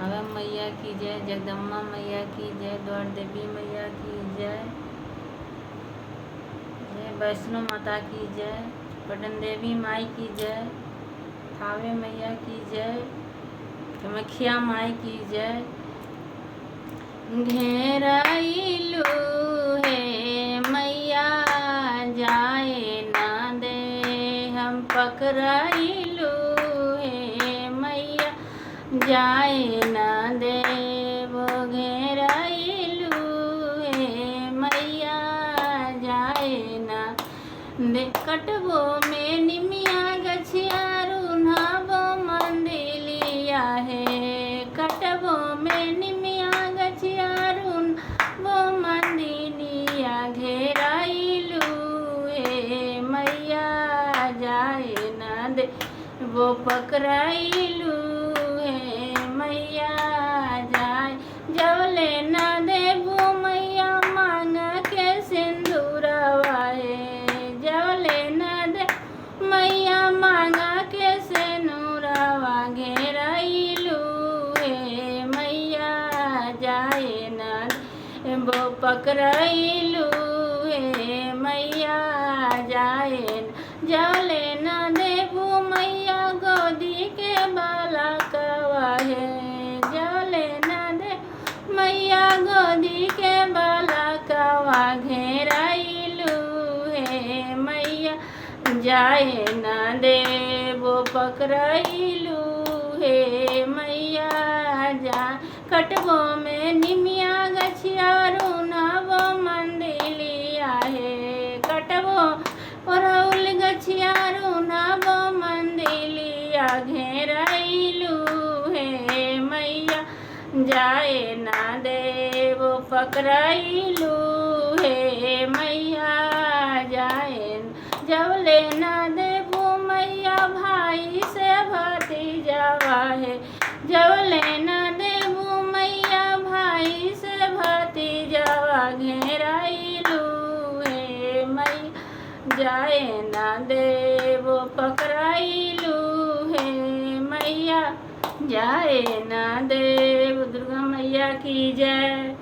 हवा मैया की जय, जगदम्बा मैया की जय, द्वार देवी मैया की जय, जय वैष्णो माता की जय, पटन देवी माई की जय, थावे मैया की जय, कामाख्या माई की जय। घेराइलू है मैया जाए ना दे, हम पकड़ाइलू है मैया जाए ना दे, वो घेराइलू है मैया जाए ना दे। कटबो में निमिया गछिया रुन्हाबो मंदिलिया है, कटबो में निमिया गछिया रुन्हाबो मंदिलिया, घेराइलू है मैया जाए ना दे, वो पकड़ाइलू है मैया जाए, जवले ना देबू मैया मांग के सिंदूरवा है, जवले ना दे मैया मांगा के सिंदूरवा, घेराइलू है मैया जाए ना दे, वो पकड़ाइलू है मैया जाए, जवले ना देबू मैया गोदी के बालकवा है, जवले ना दे मैया गोदी के बालकवा, घेराइलू है मैया जाए ना दे, वो पकड़ाइलू है मैया जाए। कटबो में निमिया गछिया रुन्हाबो मंदिलिया है, कटबो परौल गछिया रुन्हाबो मंदिलिया, घेराइलू है मैया जाए ना दे, वो पकड़ाइलू है मैया जाए, जवले ना देबू मैया भाई से भतीजावा है, जवले ना देबू मैया भाई से भतीजावा, घेराइलू है मैया जाए ना दे, वो पकड़ाइलू है मैया जाए ना दे। दुर्गा मैया की जय।